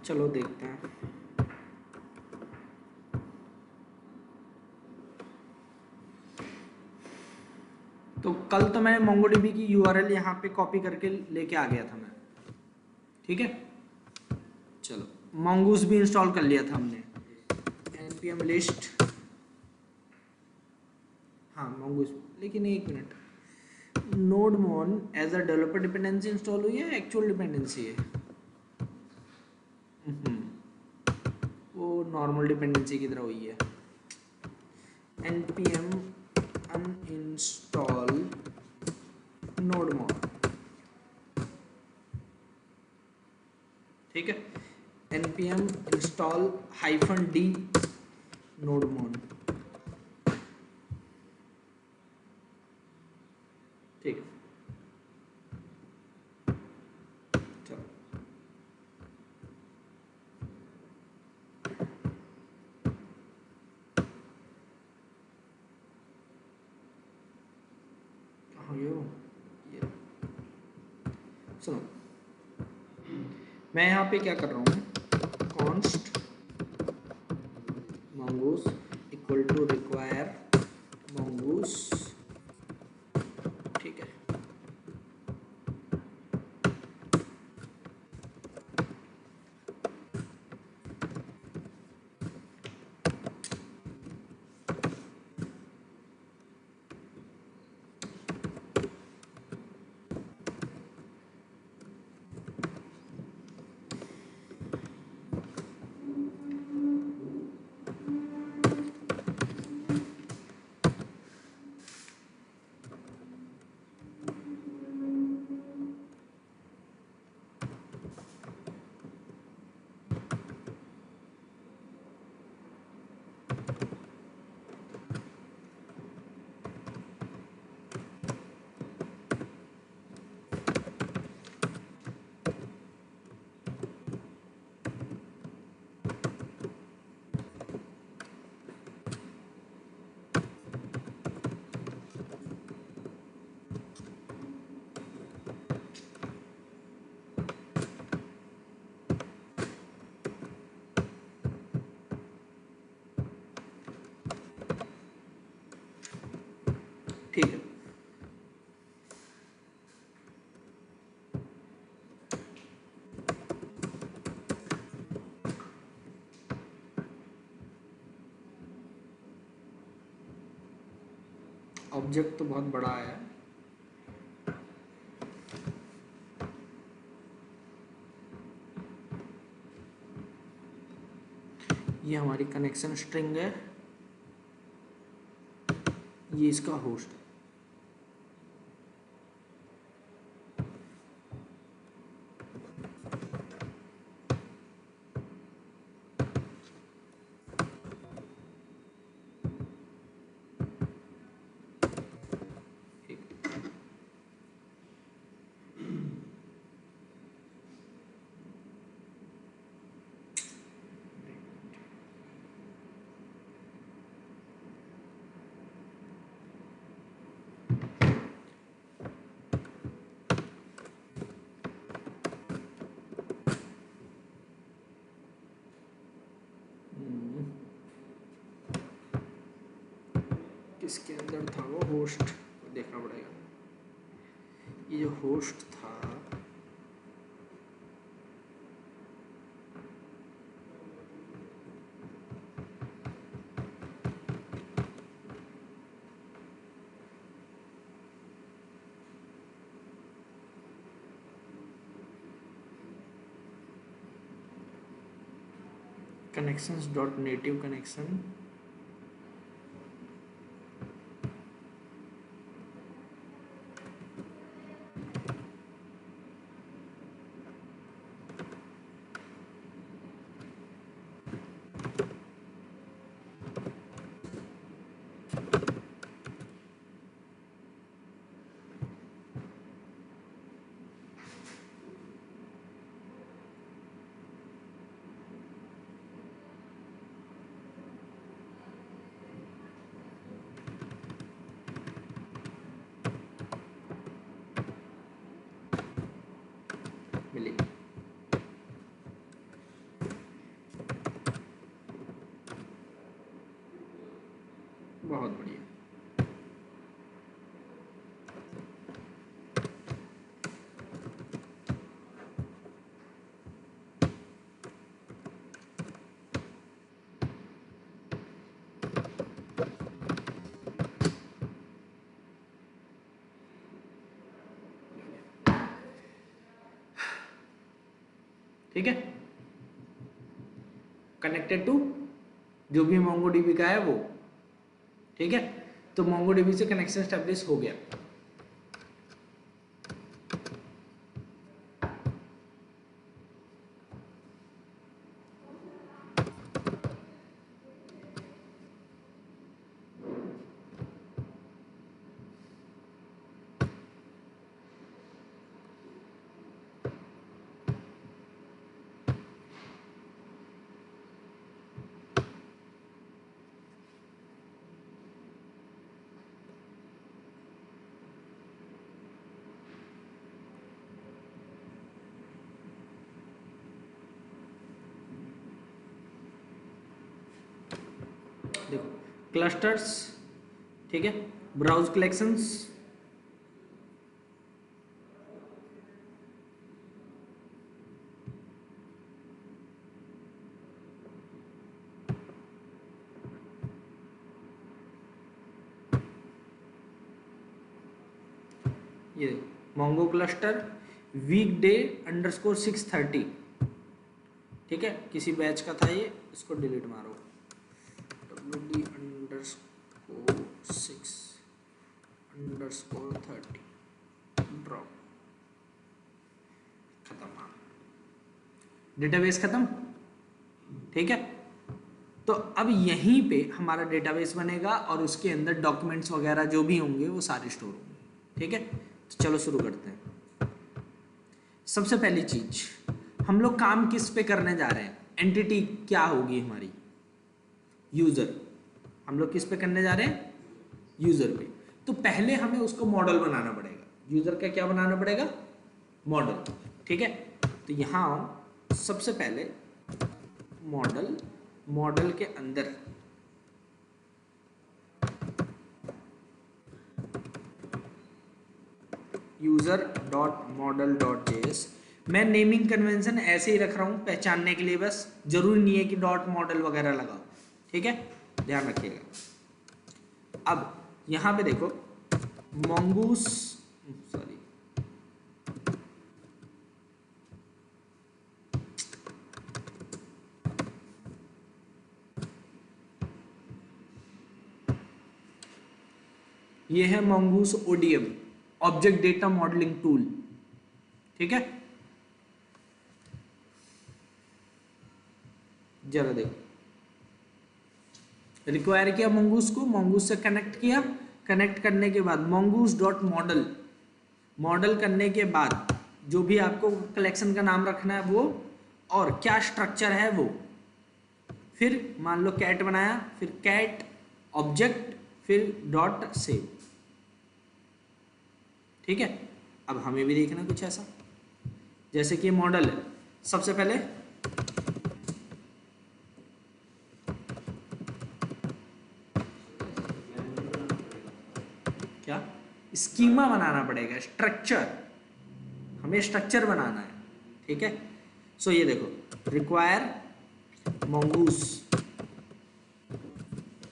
चलो देखते हैं। तो कल तो मैंने MongoDB की URL यहाँ पे कॉपी करके लेके आ गया था मैं, ठीक है। चलो Mongoose भी इंस्टॉल कर लिया था हमने, npm लिस्ट, हाँ Mongoose। लेकिन एक minute, nodemon as a developer dependency install हुई है, एक्चुअल डिपेंडेंसी है? वो नॉर्मल डिपेंडेंसी की तरह हुई है। npm uninstall nodemon, ठीक है। npm install -d nodemon, ठीक है। चलो कहाँ गया वो? ये सुनो, मैं यहाँ पे क्या कर रहा हूँ, const mongoose equal to require mongoose, ठीक है। ठीक है, ऑब्जेक्ट तो बहुत बड़ा है। ये हमारी कनेक्शन स्ट्रिंग है, ये इसका होस्ट है। किसके अंदर था वो होस्ट, देखना पड़ेगा। ये जो होस्ट था, कनेक्शंस डॉट नेटिव कनेक्शन, बहुत बढ़िया। ठीक है, कनेक्टेड टू जो भी मोंगोडीबी का है वो। ठीक है, तो मोंगोडीबी से कनेक्शन स्टैब्लिश हो गया। देखो क्लस्टर्स, ठीक है, ब्राउज कलेक्शंस, ये Mongo cluster week day underscore 630। ठीक है, किसी बैच का था ये, इसको डिलीट मारो, WD अंडरस्कोर 6_30 ड्रॉप, खत्म, डेटाबेस खत्म। ठीक है, तो अब यहीं पे हमारा डेटाबेस बनेगा और उसके अंदर डॉक्यूमेंट्स वगैरह जो भी होंगे वो सारे स्टोर होंगे। ठीक है, तो चलो शुरू करते हैं। सबसे पहली चीज, हम लोग काम किस पे करने जा रहे हैं? एंटिटी क्या होगी हमारी? यूजर। हम लोग किस पे करने जा रहे हैं? यूजर पे। तो पहले हमें उसको मॉडल बनाना पड़ेगा। यूजर का क्या बनाना पड़ेगा? मॉडल। ठीक है, तो यहां सबसे पहले मॉडल, मॉडल के अंदर user.model.js, मैं नेमिंग कन्वेंशन ऐसे ही रख रहा हूं पहचानने के लिए, बस जरूरी नहीं है कि डॉट मॉडल वगैरह लगाओ। ठीक है, ध्यान रखिएगा। अब यहां पे देखो mongoose, सॉरी, ये है mongoose ODM, object data modelling tool. ठीक है, जरा देखो, रिक्वायर किया mongoose को, mongoose से कनेक्ट किया, कनेक्ट करने के बाद mongoose.model, मॉडल करने के बाद जो भी आपको कलेक्शन का नाम रखना है वो, और क्या स्ट्रक्चर है वो, फिर मान लो कैट बनाया, फिर कैट ऑब्जेक्ट, फिर डॉट सेव। ठीक है, अब हमें भी देखना कुछ ऐसा, जैसे कि मॉडल है, सबसे पहले क्या स्कीमा बनाना पड़ेगा, स्ट्रक्चर, हमें स्ट्रक्चर बनाना है। ठीक है, सो ये देखो रिक्वायर mongoose।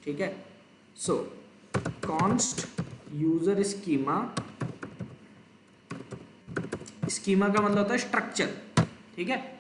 ठीक है, सो कॉन्स्ट यूजर स्कीमा, स्कीमा का मतलब होता है स्ट्रक्चर। ठीक है,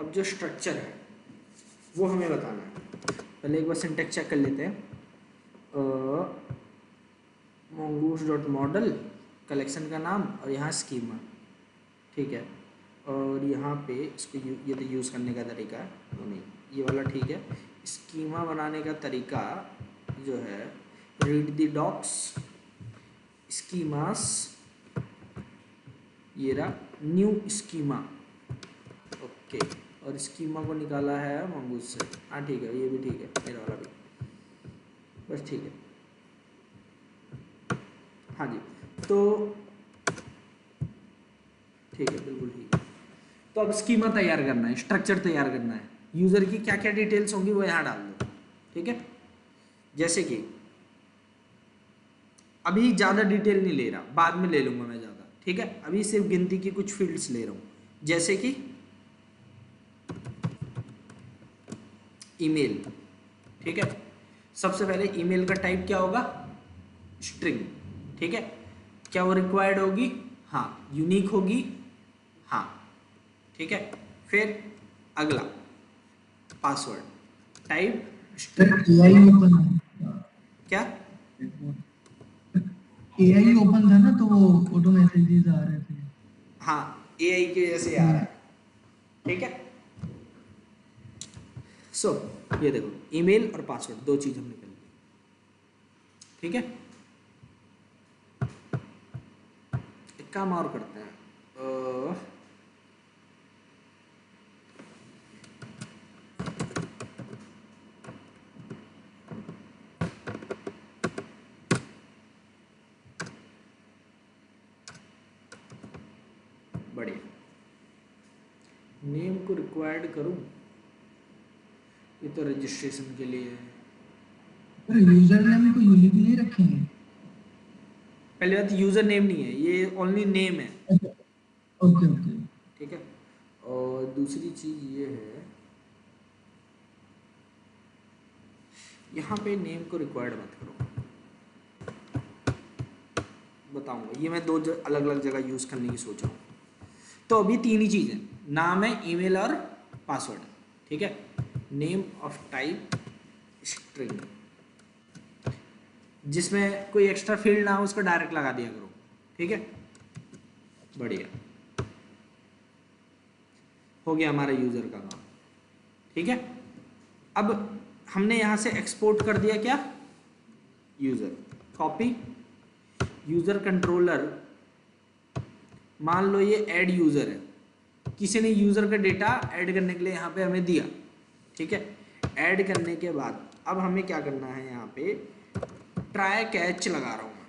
अब जो स्ट्रक्चर है वो हमें बताना है। पहले एक बार सिंटैक्स चेक कर लेते हैं। mongoose.model कलेक्शन का नाम और यहाँ स्कीमा, ठीक है। और यहाँ पे इसको ये तो यूज़ करने का तरीका है, नहीं ये वाला ठीक है। स्कीमा बनाने का तरीका जो है, रीड द डॉक्स स्कीमास, ये रहा न्यू स्कीमा, ओके। और स्कीमा को निकाला है मंगूस से, हाँ ठीक है, ये भी ठीक है, मेरा वाला भी बस ठीक है, हाँ जी। तो ठीक है, बिल्कुल ठीक है। तो अब स्कीमा तैयार करना है, स्ट्रक्चर तैयार करना है, यूज़र की क्या क्या डिटेल्स होंगी वो यहाँ डाल दो, ठीक है। जैसे कि अभी ज़्यादा डिटेल नहीं ले रहा, बाद में ले लूँगा मैं ज़्यादा, ठीक है। अभी सिर्फ गिनती की कुछ फील्ड्स ले रहा हूँ, जैसे कि ईमेल, ठीक है। सबसे पहले ईमेल का टाइप क्या होगा, स्ट्रिंग, ठीक है। क्या वो रिक्वायर्ड होगी, हाँ। यूनिक होगी, हाँ, ठीक है। फिर अगला पासवर्ड टाइप क्या, एआई ओपन था ना तो वो ऑटो मैसेजेस आ रहे थे, हाँ एआई के जैसे आ रहा है, ठीक है। सो ये देखो ईमेल और पासवर्ड दो चीज हमने कर ली, ठीक है। एक काम और करते हैं, बढ़िया, नेम को रिक्वायर्ड करूं, ये तो रजिस्ट्रेशन के लिए है। यूजर नेम को यूनिक नहीं रखेंगे, पहले बात यूजर नेम नहीं है, ये ओनली नेम है, ओके ओके। ठीक है। और दूसरी चीज ये है, यहाँ पे नेम को रिक्वायर्ड मत करो, बताऊंगा ये मैं दो अलग अलग जगह यूज करने की सोच रहा हूँ। तो अभी तीन ही चीज़ है, नाम है, ईमेल और पासवर्ड, ठीक है। नेम ऑफ टाइप स्ट्रिंग, जिसमें कोई एक्स्ट्रा फील्ड ना हो उसको डायरेक्ट लगा दिया करो, ठीक है। बढ़िया, हो गया हमारा यूजर का काम, ठीक है। अब हमने यहां से एक्सपोर्ट कर दिया क्या, यूजर, कॉपी यूजर कंट्रोलर, मान लो ये ऐड यूजर है, किसी ने यूजर का डेटा ऐड करने के लिए यहाँ पे हमें दिया, ठीक है। ऐड करने के बाद अब हमें क्या करना है, यहाँ पे ट्राई कैच लगा रहा हूँ मैं,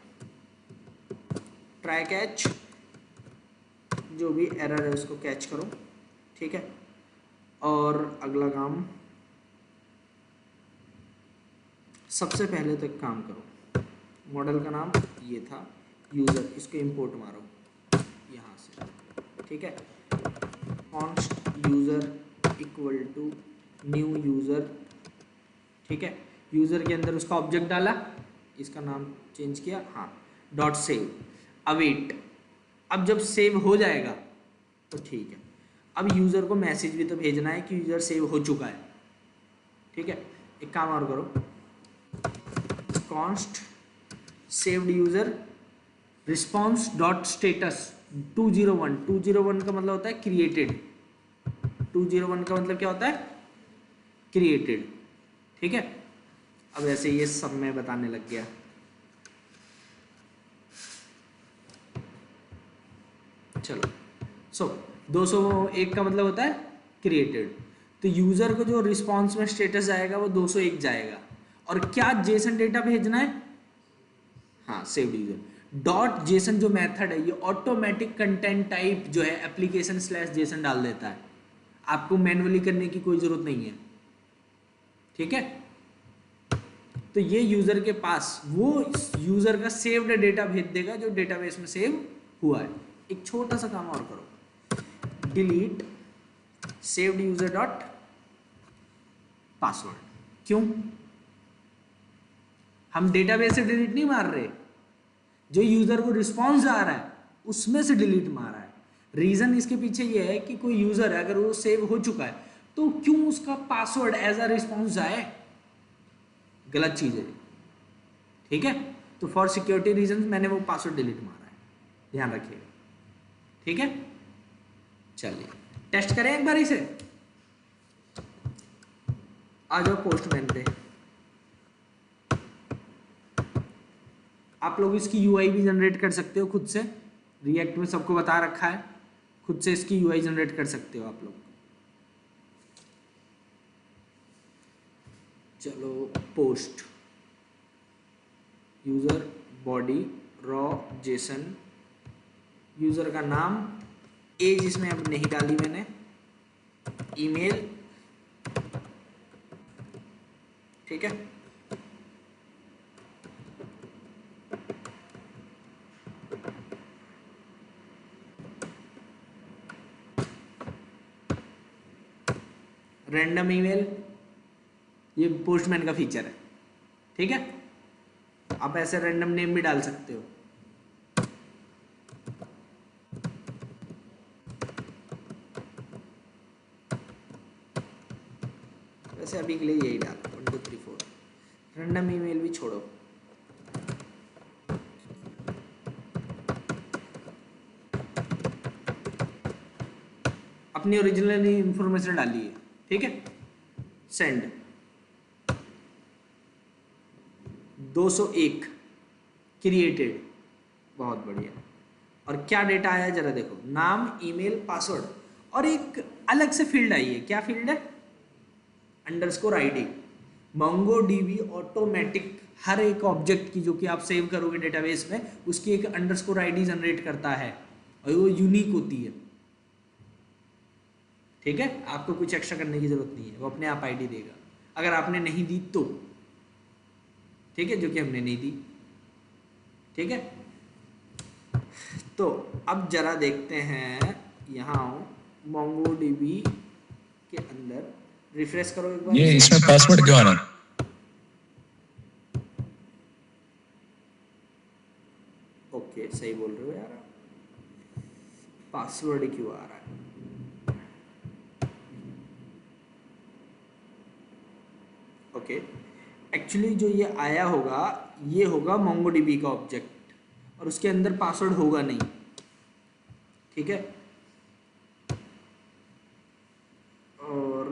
ट्राई कैच, जो भी एरर है उसको कैच करो, ठीक है। और अगला काम, सबसे पहले तो एक काम करो, मॉडल का नाम ये था यूजर, इसको इंपोर्ट मारो यहाँ से, ठीक है। Const user equal to new user, ठीक है। यूजर के अंदर उसका ऑब्जेक्ट डाला, इसका नाम चेंज किया, हाँ, डॉट सेव, अवेट। अब जब सेव हो जाएगा तो ठीक है। अब यूजर को मैसेज भी तो भेजना है कि यूजर सेव हो चुका है, ठीक है। एक काम और करो, const saved user response dot status 201, 201 का मतलब होता है क्रिएटेड, 201 का मतलब क्या होता है, क्रिएटेड, ठीक है। अब ऐसे ये सब मैं बताने लग गया, चलो। सो 201 का मतलब होता है क्रिएटेड, तो यूजर को जो रिस्पॉन्स में स्टेटस जाएगा वो 201 जाएगा। और क्या जेसन डेटा भेजना है, हाँ सेव्ड यूजर डॉट जेसन जो मेथड है ये ऑटोमेटिक कंटेंट टाइप जो है एप्लीकेशन स्लैश जेसन डाल देता है, आपको मैन्युअली करने की कोई जरूरत नहीं है, ठीक है। तो ये यूजर के पास वो यूजर का सेव्ड डेटा भेज देगा जो डेटाबेस में सेव हुआ है। एक छोटा सा काम और करो, delete saved user dot password, क्यों, हम डेटाबेस से डिलीट नहीं मार रहे, जो यूजर को रिस्पॉन्स आ रहा है उसमें से डिलीट मारा है। रीजन इसके पीछे ये है कि कोई यूजर है अगर वो सेव हो चुका है तो क्यों उसका पासवर्ड एज अ रिस्पॉन्स जाए? गलत चीज है, ठीक है। तो फॉर सिक्योरिटी रीजन मैंने वो पासवर्ड डिलीट मारा है, ध्यान रखिएगा, ठीक है। चलिए टेस्ट करें एक बार इसे। आ जाओ पोस्टमैन पे। आप लोग इसकी यूआई भी जनरेट कर सकते हो खुद से, रिएक्ट में सबको बता रखा है, खुद से इसकी यूआई जनरेट कर सकते हो आप लोग। चलो post, user body raw Jason, user का नाम, एज इसमें अब नहीं डाली मैंने, ईमेल, ठीक है। रैंडम ईमेल, ये पोस्टमैन का फीचर है, ठीक है। आप ऐसे रैंडम नेम भी डाल सकते हो। वैसे अभी के लिए यही डाल 1 2 3 4, रैंडम ईमेल भी छोड़ो। अपनी ओरिजिनल इंफॉर्मेशन डालिए, ठीक है। सेंड 201 क्रिएटेड, बहुत बढ़िया। और क्या डेटा आया जरा देखो, नाम, ईमेल, पासवर्ड, और एक अलग से फील्ड आई है। क्या फील्ड है? Underscore ID. MongoDB automatic हर एक ऑब्जेक्ट की जो कि आप सेव करोगे डेटाबेस में, उसकी एक अंडरस्कोर आईडी जनरेट करता है और वो यूनिक होती है, ठीक है। आपको कुछ एक्स्ट्रा करने की जरूरत नहीं है, वो अपने आप आईडी देगा अगर आपने नहीं दी तो, ठीक है, जो कि हमने नहीं दी, ठीक है। तो अब जरा देखते हैं, यहाँ मोंगो डीबी के अंदर रिफ्रेश करो एक बार। ये इसमें पासवर्ड क्यों आ रहा है? ओके सही बोल रहे हो यार, पासवर्ड क्यों आ रहा है? ओके एक्चुअली जो ये आया होगा, ये होगा मोंगोडीबी का ऑब्जेक्ट और उसके अंदर पासवर्ड होगा नहीं, ठीक है। और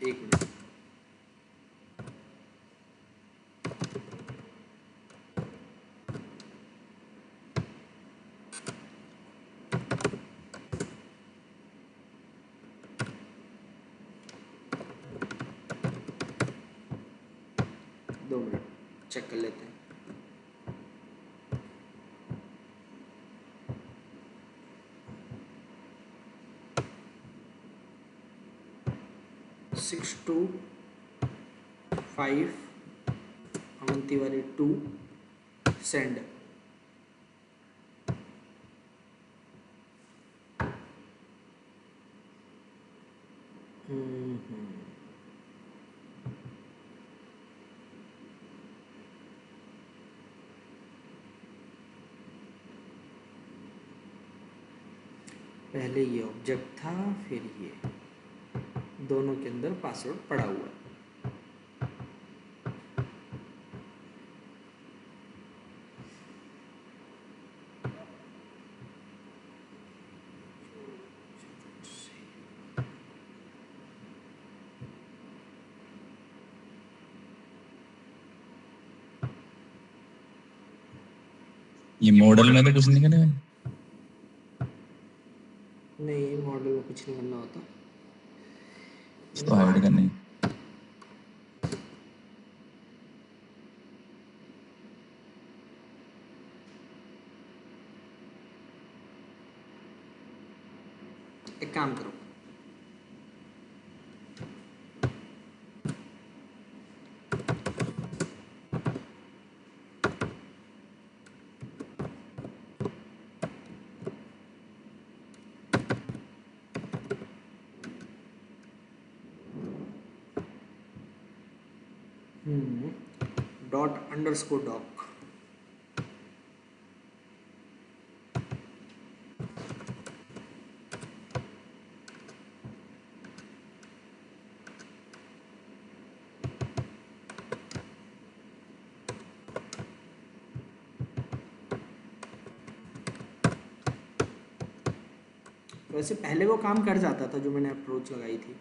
एक मिनट, दो मिनट चेक कर लेते हैं। Six two 5 Aman Tiwari 2 send. पहले ये ऑब्जेक्ट था, फिर ये, दोनों के अंदर पासवर्ड पड़ा हुआ है। ये मॉडल में तो कुछ नहीं करना है। नहीं मॉडल में कुछ नहीं करना होता, इसको हाइड करना है। एक काम करो, डॉट अंडरस्कोर डॉक। वैसे पहले वो काम कर जाता था जो मैंने अप्रोच लगाई थी।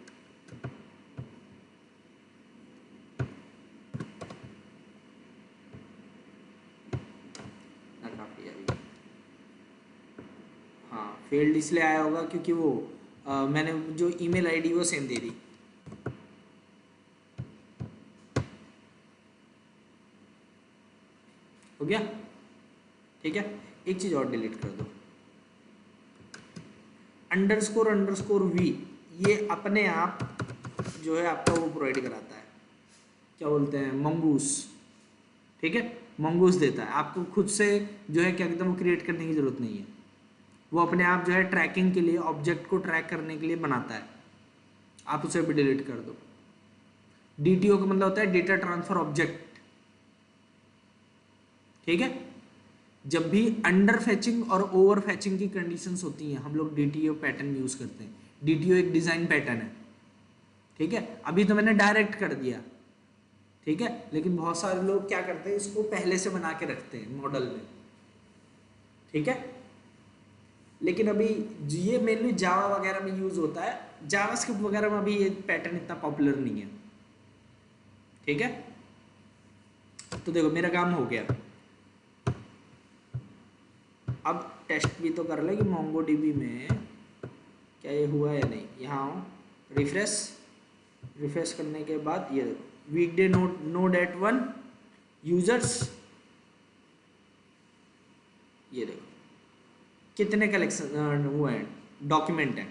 ना काफी अभी, हाँ फेल्ड इसलिए आया होगा क्योंकि वो मैंने जो ईमेल आईडी वो सेम दे दी। हो गया, ठीक है। एक चीज और डिलीट कर दो, अंडरस्कोर वी, ये अपने आप जो है आपका वो प्रोवाइड कराता है, क्या बोलते हैं, मंगूस। ठीक है, मंगूस देता है आपको, खुद से जो है क्या कहते हैं वो क्रिएट करने की जरूरत नहीं है। वो अपने आप जो है ट्रैकिंग के लिए, ऑब्जेक्ट को ट्रैक करने के लिए बनाता है। आप उसे भी डिलीट कर दो। डीटीओ का मतलब होता है डेटा ट्रांसफर ऑब्जेक्ट। ठीक है, जब भी अंडर फैचिंग और ओवर फैचिंग की कंडीशंस होती हैं हम लोग डीटीओ पैटर्न यूज करते हैं। डीटीओ एक डिजाइन पैटर्न है। ठीक है, अभी तो मैंने डायरेक्ट कर दिया, ठीक है, लेकिन बहुत सारे लोग क्या करते हैं, इसको पहले से बना के रखते हैं मॉडल में। ठीक है, लेकिन अभी ये मेनली जावा वगैरह में यूज होता है, जावास्क्रिप्ट वगैरह में अभी ये पैटर्न इतना पॉपुलर नहीं है। ठीक है, तो देखो मेरा काम हो गया। अब टेस्ट भी तो कर ले कि मोंगोडीबी में क्या ये हुआ या नहीं। यहाँ आओ, रिफ्रेश करने के बाद ये देखो, वीकडे नोड एट 1 यूजर्स, ये देखो कितने कलेक्शन हुए हैं, डॉक्यूमेंट है।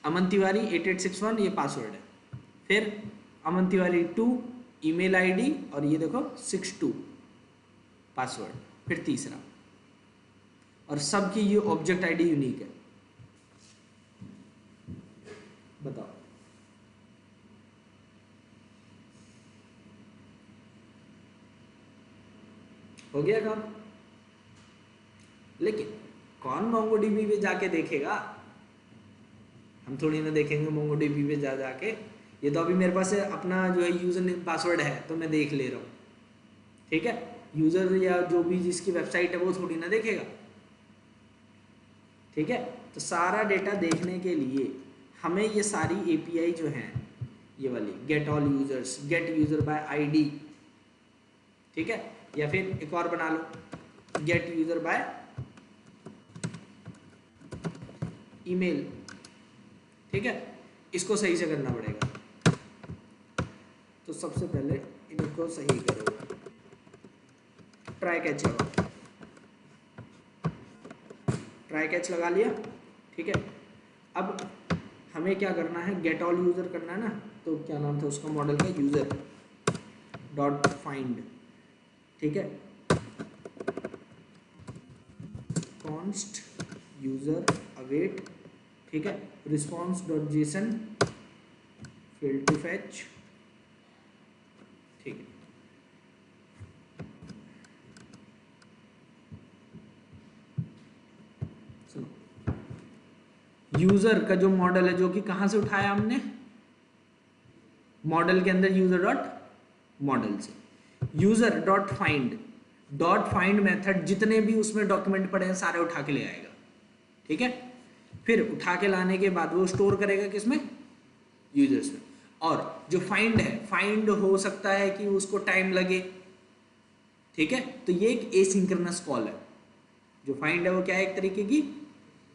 अमन तिवारी 8861 ये पासवर्ड है, फिर अमन तिवारी 2 ईमेल आईडी, और ये देखो 62 पासवर्ड, फिर तीसरा, और सबकी ये ऑब्जेक्ट आईडी यूनिक है। बताओ, हो गया काम। लेकिन कौन मोंगोडीबी पे जाके देखेगा, हम थोड़ी ना देखेंगे मोंगोडीबी पे जाके। ये तो अभी मेरे पास अपना जो है यूजर नेम पासवर्ड है तो मैं देख ले रहा हूँ। ठीक है, यूजर या जो भी जिसकी वेबसाइट है वो थोड़ी ना देखेगा। ठीक है, तो सारा डेटा देखने के लिए हमें ये सारी एपीआई जो हैं, ये वाली gate all users, gate user by ID, ठीक है, या फिर एक और बना लो गेट यूजर बाय ईमेल। ठीक है, इसको सही से करना पड़ेगा। तो सबसे पहले इनको सही करो, ट्राई कैच लगाओ, ट्राई कैच लगा लिया। ठीक है, अब हमें क्या करना है, गेट ऑल यूजर करना है ना, तो क्या नाम था उसका मॉडल का, यूजर डॉट फाइंड। ठीक है, कॉन्स्ट यूजर अवेट, ठीक है, response dot JSON failed to fetch. ठीक है, सुनो, यूजर का जो मॉडल है, जो कि कहां से उठाया हमने, मॉडल के अंदर यूजर डॉट मॉडल से, यूजर डॉट फाइंड मेथड जितने भी उसमें डॉक्यूमेंट पड़े हैं सारे उठा के ले आएगा। ठीक है, फिर उठा के लाने के बाद वो स्टोर करेगा किसमें, यूजर्स में। और जो फाइंड है, फाइंड हो सकता है कि उसको टाइम लगे। ठीक है, तो ये एक एसिंक्रोनस कॉल है। जो फाइंड है वो क्या है, एक तरीके की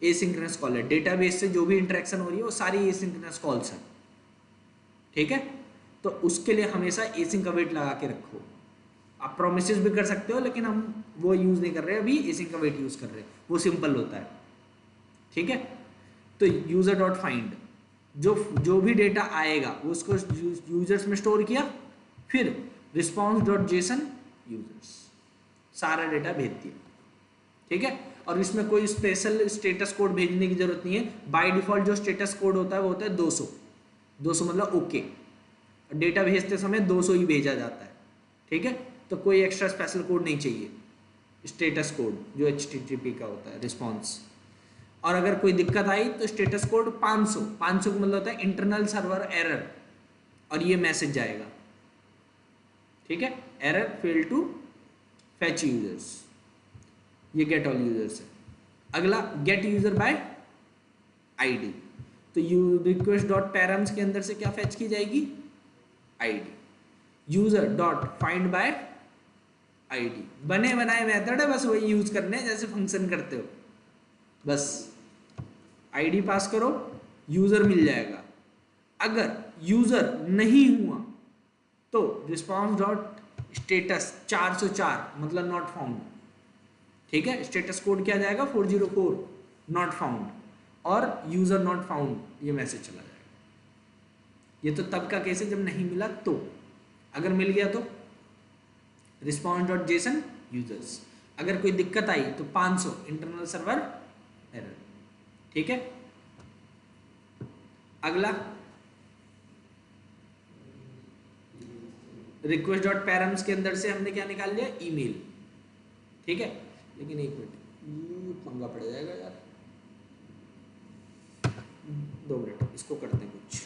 एसिंक्रोनस कॉल है। डेटाबेस से जो भी इंटरेक्शन हो रही है वो सारी एसिंक्रोनस कॉल्स है। ठीक है, तो उसके लिए हमेशा एसिंक अवेट लगा के रखो। आप प्रोमिसेस भी कर सकते हो, लेकिन हम वो यूज नहीं कर रहे, अभी एसिंक अवेट यूज कर रहे हैं, वो सिंपल होता है। ठीक है, तो यूजर डॉट फाइंड, जो भी डेटा आएगा वो उसको यूजर्स में स्टोर किया, फिर रिस्पॉन्स डॉट जेसन यूजर्स, सारा डेटा भेज दिया। ठीक है, और इसमें कोई स्पेशल स्टेटस कोड भेजने की जरूरत नहीं है। बाय डिफॉल्ट जो स्टेटस कोड होता है वो होता है 200 मतलब ओके। डेटा भेजते समय 200 ही भेजा जाता है, ठीक है। तो कोई एक्स्ट्रा स्पेशल कोड नहीं चाहिए, स्टेटस कोड जो HTTP का होता है रिस्पॉन्स। और अगर कोई दिक्कत आई तो स्टेटस कोड 500 का मतलब होता है इंटरनल सर्वर एरर, और ये मैसेज जाएगा, ठीक है, error fail to fetch users, ये गेट ऑल यूजर्स है। अगला गेट यूजर बाय आईडी, तो यू रिक्वेस्ट डॉट पैरम्स के अंदर से क्या फैच की जाएगी, ID. User dot find by ID, बने बनाए मेथड है, बस वही यूज करने हैं जैसे फंक्शन करते हो, बस आईडी पास करो, यूजर मिल जाएगा। अगर यूजर नहीं हुआ तो रिस्पॉन्स डॉट स्टेटस 404 मतलब नॉट फाउंड, ठीक है। स्टेटस कोड क्या जाएगा 404 नॉट फाउंड, और यूजर नॉट फाउंड ये मैसेज चला जाएगा। ये तो तब का केस है जब नहीं मिला तो, अगर मिल गया तो रिस्पॉन्स डॉट जेसन यूजर्स, अगर कोई दिक्कत आई तो 500 इंटरनल सर्वर एरर, ठीक है। अगला रिक्वेस्ट डॉट पैरम्स के अंदर से हमने क्या निकाल लिया, ईमेल, ठीक है। लेकिन एक मिनट, पंगा पड़ जाएगा यार, 2 मिनट, इसको करते हैं कुछ।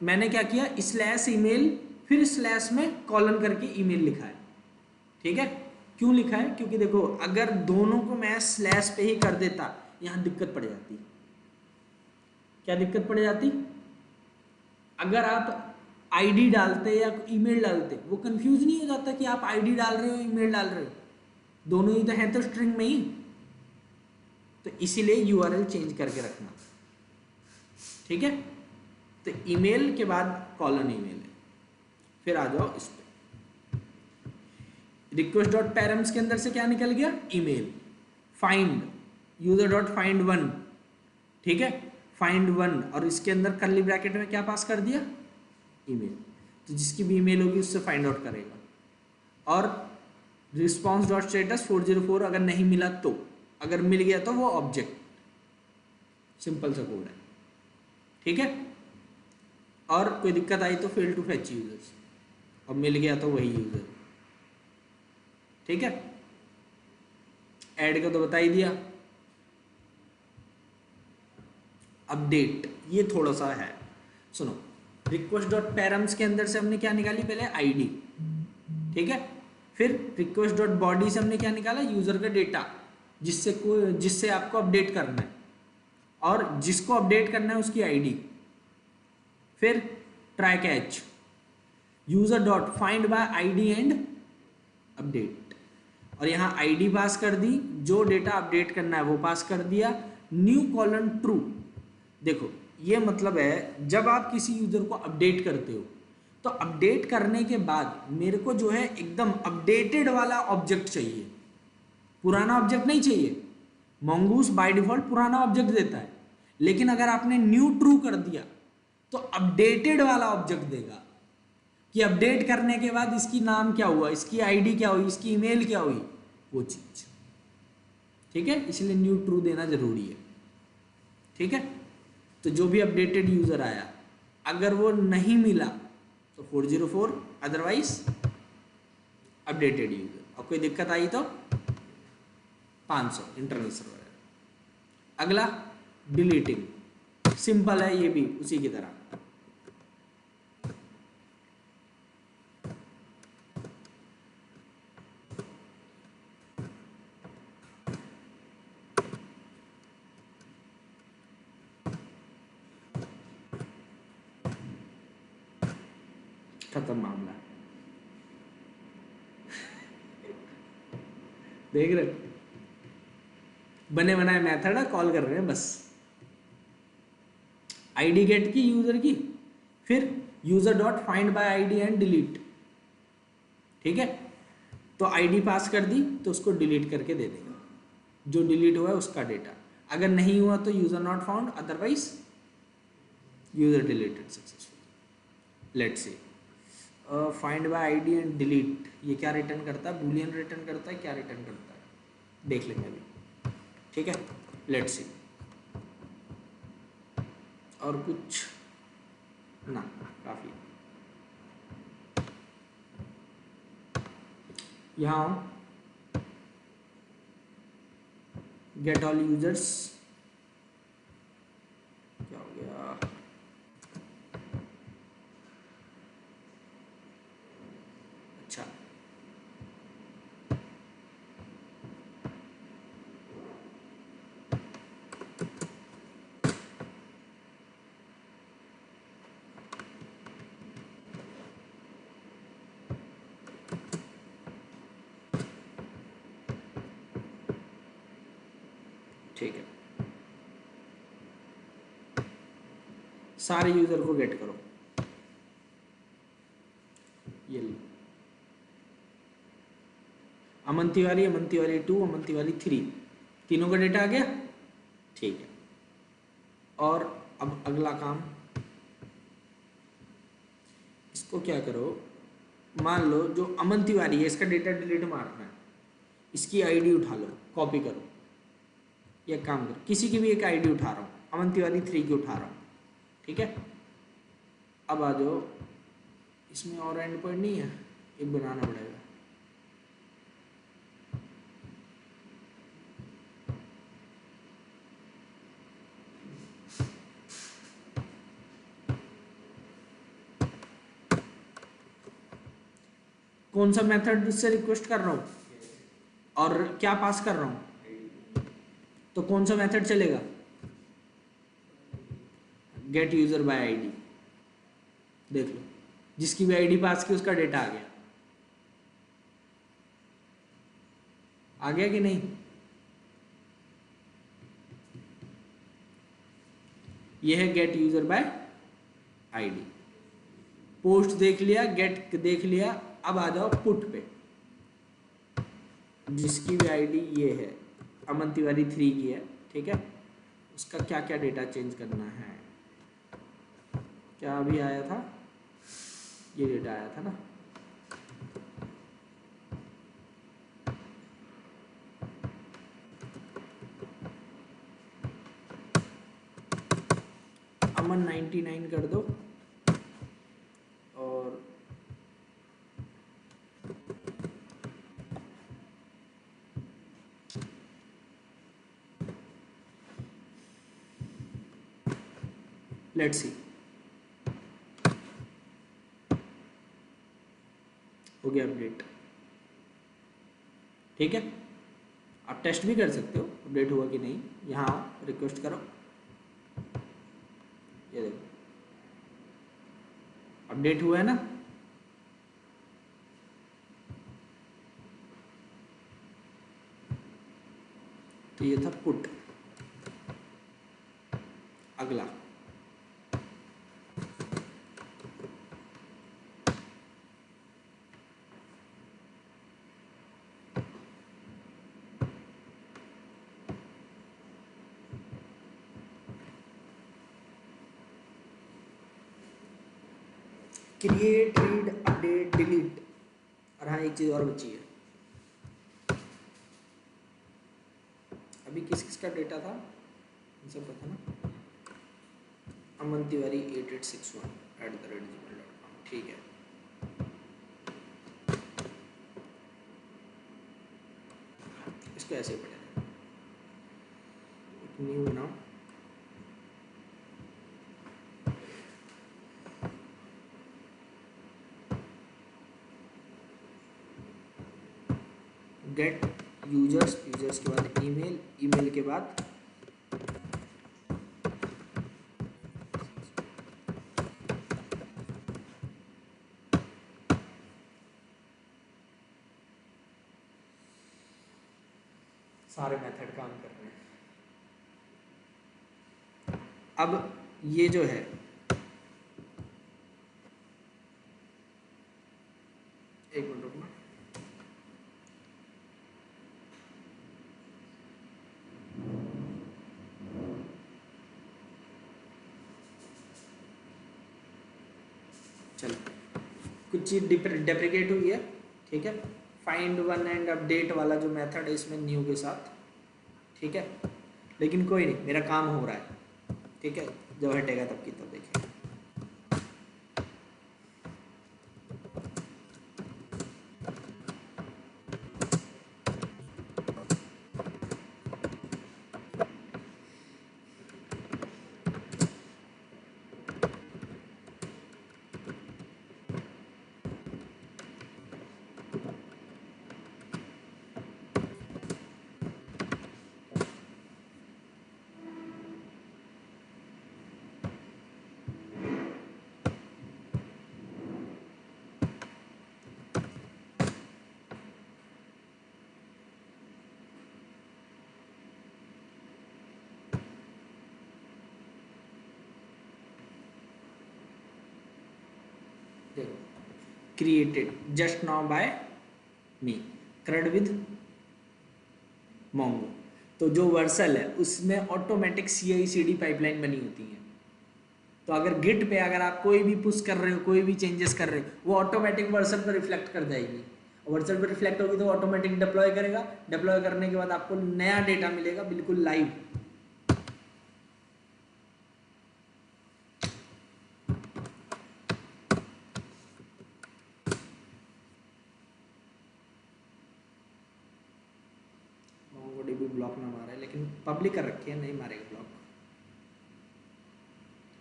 मैंने क्या किया, स्लैश ईमेल फिर स्लैश में कॉलन करके ईमेल लिखा है, ठीक है। क्यों लिखा है, क्योंकि देखो अगर दोनों को मैं स्लैश पे ही कर देता यहां दिक्कत पड़ जाती। क्या दिक्कत पड़ जाती, अगर आप आईडी डालते या ईमेल डालते, वो कंफ्यूज नहीं हो जाता कि आप आईडी डाल रहे हो ईमेल डाल रहे हो, दोनों ही तो हैं तो स्ट्रिंग में ही। तो इसीलिए यूआरएल चेंज करके रखना, ठीक है। तो ईमेल के बाद कॉलन ईमेल है। फिर आ जाओ इस पे, रिक्वेस्ट डॉट पैरम्स के अंदर से क्या निकल गया, email. Find user dot find one, ठीक है, फाइंड वन, और इसके अंदर कर्ली ब्रैकेट में क्या पास कर दिया, ईमेल। तो जिसकी भी ईमेल होगी उससे फाइंड आउट करेगा। और रिस्पॉन्स डॉट स्टेटस 404, अगर नहीं मिला तो, अगर मिल गया तो वो ऑब्जेक्ट, सिंपल सा कोड है, ठीक है। और कोई दिक्कत आई तो फेल टू फैच यूजर्स, और मिल गया तो वही यूजर, ठीक है। ऐड का तो बता ही दिया। अपडेट ये थोड़ा सा है, सुनो। रिक्वेस्ट डॉट पैरम्स के अंदर से हमने क्या निकाली, पहले आईडी, ठीक है। फिर रिक्वेस्ट डॉट बॉडी से हमने क्या निकाला, यूजर का डेटा, जिससे आपको अपडेट करना है, और जिसको अपडेट करना है उसकी आईडी। फिर try catch, user dot find by ID and update, और यहाँ आईडी पास कर दी, जो डेटा अपडेट करना है वो पास कर दिया। न्यू कॉलन ट्रू, देखो ये मतलब है जब आप किसी यूजर को अपडेट करते हो तो अपडेट करने के बाद मेरे को जो है एकदम अपडेटेड वाला ऑब्जेक्ट चाहिए, पुराना ऑब्जेक्ट नहीं चाहिए। मंगूस बाय डिफॉल्ट पुराना ऑब्जेक्ट देता है, लेकिन अगर आपने न्यू ट्रू कर दिया तो अपडेटेड वाला ऑब्जेक्ट देगा कि अपडेट करने के बाद इसकी नाम क्या हुआ, इसकी आईडी क्या हुई, इसकी ईमेल क्या हुई, वो चीज, ठीक है। इसलिए न्यू ट्रू देना जरूरी है, ठीक है। तो जो भी अपडेटेड यूजर आया, अगर वो नहीं मिला तो 404, अदरवाइज अपडेटेड यूजर, और कोई दिक्कत आई तो 500 इंटरनल सर्वर। अगला डिलीटिंग, सिंपल है ये भी उसी की तरह। खत्म मामला, देख रहे हो, बने बनाए मेथड है, कॉल कर रहे हैं बस। आईडी गेट की यूजर की, फिर user dot find by ID and delete, ठीक है। तो आईडी पास कर दी तो उसको डिलीट करके दे देगा, जो डिलीट हुआ है उसका डेटा। अगर नहीं हुआ तो user not found, otherwise user deleted successful. Let's see find by ID and delete, ये क्या रिटर्न करता है? बूलियन रिटर्न करता है, क्या रिटर्न करता है देख लेंगे अभी। ठीक है, लेट्स सी। और कुछ ना, काफ़ी। यहाँ गेट ऑल यूजर्स, क्या हो गया? अच्छा, ठीक है, सारे यूजर को गेट करो। ये लो, अमन तिवारी 2, अमन तिवारी 3, तीनों का डेटा आ गया। ठीक है, और अब अगला काम, इसको क्या करो, मान लो जो अमन तिवारी है इसका डेटा डिलीट मारना है, इसकी आईडी उठा लो, कॉपी करो। ये काम करो, किसी की भी एक आईडी उठा रहा हूँ, अमन तिवारी 3 की उठा रहा हूँ। ठीक है, अब आ जाओ, इसमें और एंड पॉइंट नहीं है, एक बनाना पड़ेगा। कौन सा मेथड से रिक्वेस्ट कर रहा हूँ और क्या पास कर रहा हूँ, तो कौन सा मेथड चलेगा? Gate user by ID. देख लो, जिसकी भी आईडी पास की उसका डेटा आ गया कि नहीं? यह है gate user by ID. Post देख लिया, गेट देख लिया, अब आ जाओ पुट पे। जिसकी भी आईडी ये है, अमन तिवारी 3 की है, ठीक है, उसका क्या क्या डेटा चेंज करना है? क्या अभी आया था, ये डेटा आया था ना, अमन 99 कर दो, और लेट्स सी, हो गया अपडेट। ठीक है, आप टेस्ट भी कर सकते हो अपडेट हुआ कि नहीं। यहाँ आओ, रिक्वेस्ट करो, ये देखो अपडेट हुआ है ना। तो ये था पुट। अगला क्रिएट, रीड, अपडेट, डिलीट। और हाँ, एक चीज़ और बची है, अभी किस किस का डेटा था, इन सब का था ना, अमन तिवारी 8861@gmail.com। ठीक है, इसको ऐसे पढ़ेगा, एक न्यू बनाओ, गेट यूजर्स, यूजर्स के बाद ईमेल, ईमेल के बाद सारे मेथड काम कर रहे हैं। अब ये जो है, एक मिनट रुकना, चलो कुछ चीज़ डेप्रिकेट हुई है, ठीक है। फाइंड वन एंड अपडेट वाला जो मेथड है इसमें न्यू के साथ, ठीक है। लेकिन कोई नहीं, मेरा काम हो रहा है, ठीक है। जब हटेगा तब की तब देखेंगे। देखो, created just now by me, CRUD with Mongo. तो जो वर्सल है उसमें ऑटोमेटिक CI/CD पाइपलाइन बनी होती है। तो अगर गिट पे अगर आप कोई भी पुश कर रहे हो, कोई भी चेंजेस कर रहे हो, वो ऑटोमेटिक वर्सल पर रिफ्लेक्ट कर जाएगी। वर्सल पर रिफ्लेक्ट होगी तो ऑटोमेटिक डिप्लॉय करेगा। डिप्लॉय करने के बाद आपको नया डेटा मिलेगा बिल्कुल लाइव। मोंगोडीबी ब्लॉक ना मारे, लेकिन पब्लिक कर रखी है, नहीं मारेगा ब्लॉक।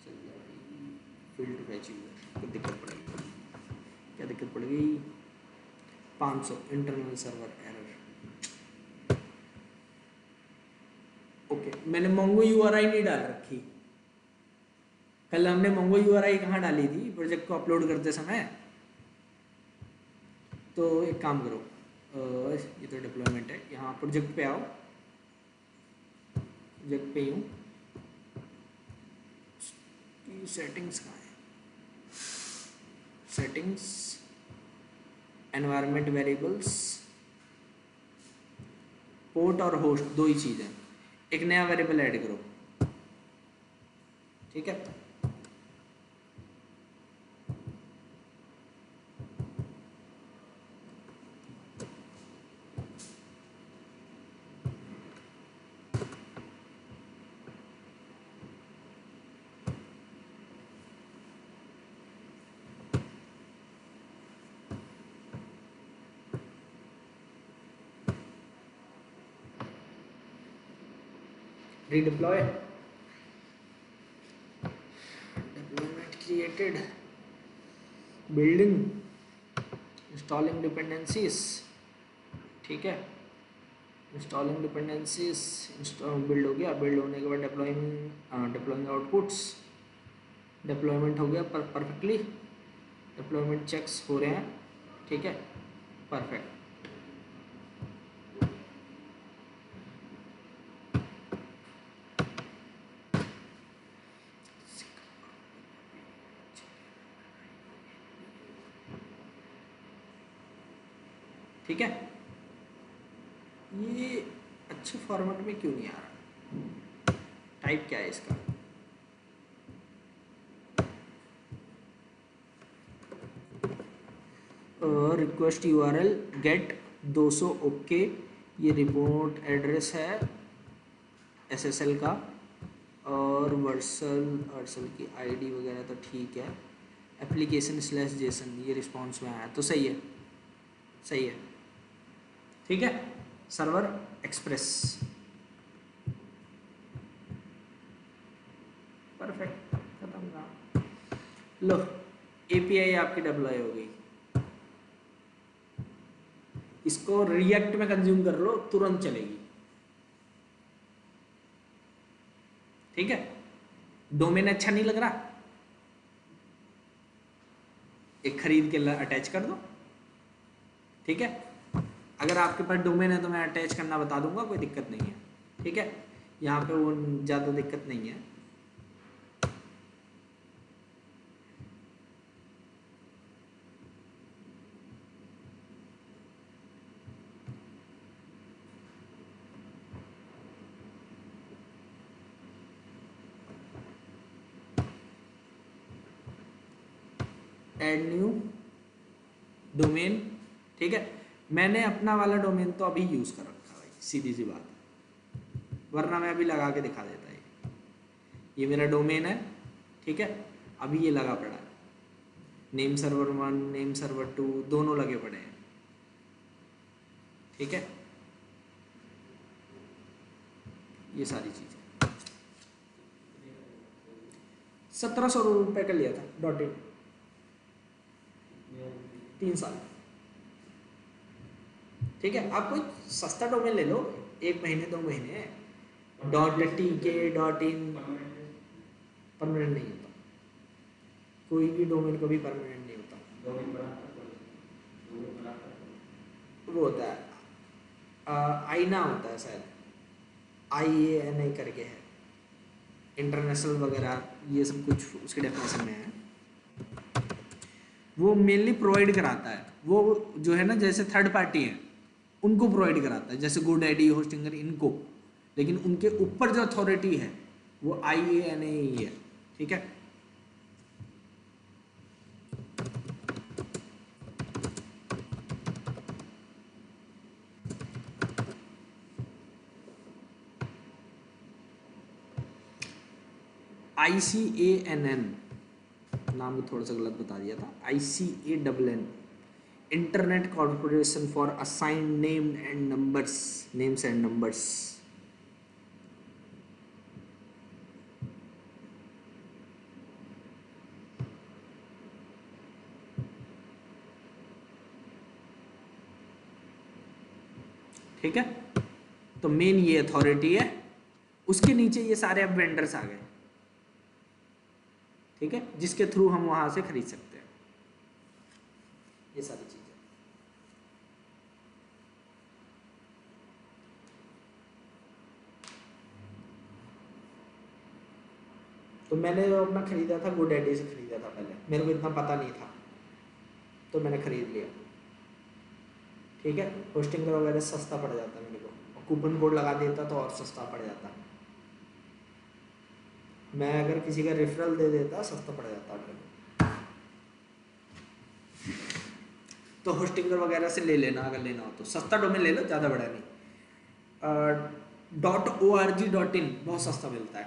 चल जाओ, फील्ड फैच यूजर, कोई दिक्कत पड़ेगी? क्या दिक्कत पड़ेगी? 500 इंटरनल सर्वर एरर। ओके, मैंने मोंगो URI नहीं डाल रखी। कल हमने मोंगो URI कहाँ डाली थी प्रोजेक्ट को अपलोड करते समय? तो एक काम करो, ये तो डिप्लॉयमेंट है, यहाँ प्रोजेक्ट पे आओ, प्रोजेक्ट पे हूँ, सेटिंग्स कहाँ है? सेटिंग्स, एनवायरनमेंट वेरिएबल्स, पोर्ट और होस्ट, दो ही चीज़ है। एक नया वेरिएबल ऐड करो, ठीक है। redeploy, deployment created, building, installing dependencies, ठीक है। इंस्टॉलिंग डिपेंडेंसीज बिल्ड हो गया। बिल्ड होने के बाद डिप्लॉइंग आउटपुट्स, डिप्लॉयमेंट हो गया परफेक्टली, डिप्लॉयमेंट चेक्स हो रहे हैं, ठीक है, परफेक्ट। ठीक है, ये अच्छे फॉर्मेट में क्यों नहीं आ रहा? टाइप क्या है इसका? Request URL get 200 okay. ये रिपोर्ट एड्रेस है SSL का, और वर्सल की ID वगैरह तो ठीक है। application/json ये रिस्पॉन्स में आया तो सही है, सही है, ठीक है। सर्वर एक्सप्रेस, परफेक्ट, खत्म काम। लो, API आपकी डिप्लॉय हो गई। इसको रिएक्ट में कंज्यूम कर लो, तुरंत चलेगी, ठीक है। डोमेन अच्छा नहीं लग रहा, एक खरीद के अटैच कर दो, ठीक है। अगर आपके पास डोमेन है तो मैं अटैच करना बता दूंगा, कोई दिक्कत नहीं है, ठीक है। यहाँ पे वो ज़्यादा दिक्कत नहीं है। ऐड न्यू, डोमेन, ठीक है। मैंने अपना वाला डोमेन तो अभी यूज़ कर रखा भाई, सीधी सी बात है, वरना मैं अभी लगा के दिखा देता है। ये मेरा डोमेन है, ठीक है, अभी ये लगा पड़ा है, नेम सर्वर 1 नेम सर्वर 2 दोनों लगे पड़े हैं, ठीक है। ये सारी चीज़ें 1700 रुपये का लिया था डॉट इन, 3 साल, ठीक है। आप कोई सस्ता डोमेन ले लो, 1 महीने 2 महीने, .tk.in परमानेंट नहीं होता, कोई भी डोमेन कभी परमानेंट नहीं होता। वो होता है आईना होता है शायद, IANA करके है, इंटरनेशनल वगैरह ये सब कुछ उसके डेफिनेशन में है। वो मेनली प्रोवाइड कराता है, वो जो है ना, जैसे थर्ड पार्टी है उनको प्रोवाइड कराता है, जैसे GoDaddy, होस्टिंगर, इनको, लेकिन उनके ऊपर जो अथॉरिटी है वो IANA ही है, ठीक है। ICANN नाम थोड़ा सा गलत बता दिया था, ICANN, internet corporation for assigned names and numbers. ठीक है, तो मेन ये अथॉरिटी है, उसके नीचे ये सारे अब वेंडर्स आ गए, ठीक है, जिसके थ्रू हम वहां से खरीद सकते हैं ये सारी चीजें। तो मैंने जो अपना खरीदा था GoDaddy से खरीदा था पहले, मेरे को इतना पता नहीं था तो मैंने खरीद लिया, ठीक है। होस्टिंग वगैरह सस्ता पड़ जाता है मेरे को, और कूपन कोड लगा देता तो और सस्ता पड़ जाता। मैं अगर किसी का रेफरल दे देता सस्ता पड़ जाता मेरे को। तो होस्टिंगर वगैरह से ले लेना, अगर लेना हो तो सस्ता डोमेन ले लो, ज़्यादा बड़ा नहीं। .org.in बहुत सस्ता मिलता है,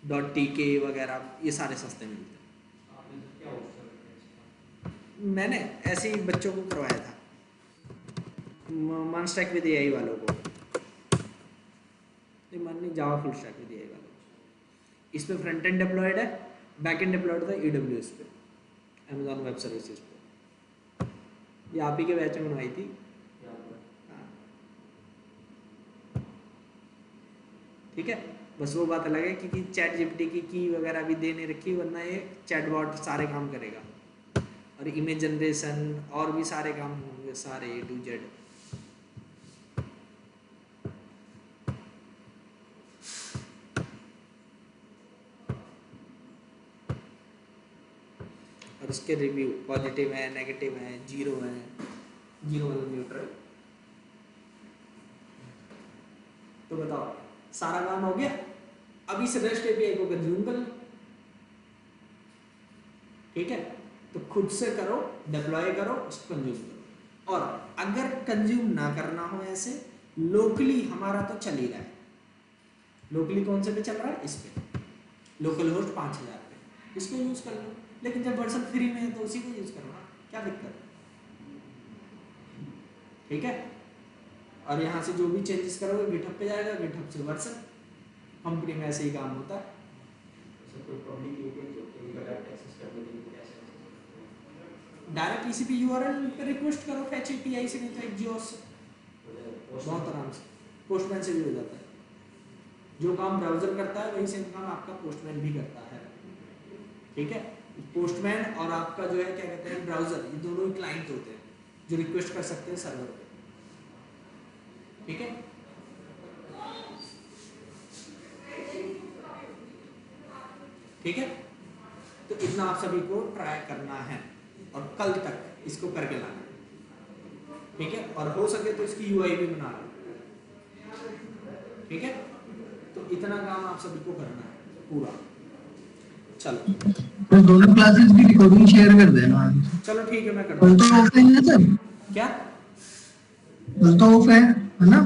.tk वगैरह ये सारे सस्ते मिलते हैं। मैंने ऐसे ही बच्चों को करवाया था, मनस्टैक विद AI वालों को, नहीं Java full stack with AI वालों को। इस पे फ्रंट एंड डिप्लॉयड है, बैक एंड डिप्लॉयड था AWS पे, Amazon वेब सर्विसेज पे। ये आप ही के बैच में बनवाई थी, हाँ। ठीक है, बस वो बात अलग है क्योंकि चैट जीपीटी की वगैरह भी देने रखी, वरना ये चैटबॉट सारे काम करेगा, और इमेज जनरेशन और भी सारे काम होंगे, सारे A to Z। और उसके रिव्यू पॉजिटिव है, नेगेटिव है, जीरो मतलब न्यूट्रल। तो बताओ, सारा काम हो गया, अभी से REST API को कंज्यूम कर लो, ठीक है। तो खुद से करो, डिप्लॉय करो, उसको कंज्यूम करो। और अगर कंज्यूम ना करना हो ऐसे, लोकली हमारा तो चल ही रहा है। लोकली कौन से पे चल रहा है? इस पे, लोकल होस्ट 5000 पे, इसको यूज कर लो। लेकिन जब वर्जन फ्री में है तो उसी को यूज करना, क्या दिक्कत है, ठीक है। और यहाँ से जो भी चेंजेस करोगे गिटहब पे जाएगा, गिटहब से वर्जन, कंपनी में ऐसे ही काम होता है। डायरेक्ट TCP URL पे रिक्वेस्ट करो फैच API से, नहीं तो एक्जियोस से, बहुत आराम से। पोस्टमैन से भी हो जाता है, जो काम ब्राउजर करता है वही सेम काम आपका पोस्टमैन भी करता है, ठीक है। पोस्टमैन और आपका जो है क्या कहते हैं ब्राउजर, ये दोनों ही क्लाइंट होते हैं जो रिक्वेस्ट कर सकते हैं सर्वर पे, ठीक है। ठीक है, तो इतना आप सभी को ट्राई करना है और कल तक इसको करके लाना है, ठीक है। और हो सके तो इसकी UI भी बना लो, ठीक है। तो इतना काम आप सभी को करना है पूरा। चलो तो दोनों क्लासेस की रिकॉर्डिंग शेयर कर देना। चलो ठीक है, मैं कर कल दूंगा। तो ऑफ है सर, क्या? कल तो ऑफ है ना?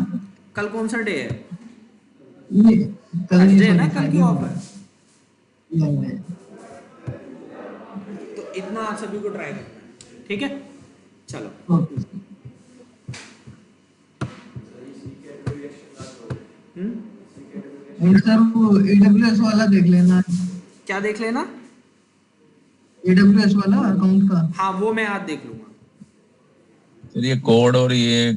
कल कौन सा डे है? ये कल नहीं, थर्सडे है ना, सॉरी कल की ऑफ है। फ्राइडे। तो इतना आप सभी को ट्राई करना है, ठीक है? चलो। ओके हम्म, और सर वो AWS वाला देख लेना, क्या देख लेना? AWS वाला अकाउंट का। हाँ वो मैं आज देख लूंगा। फिर ये कोड और ये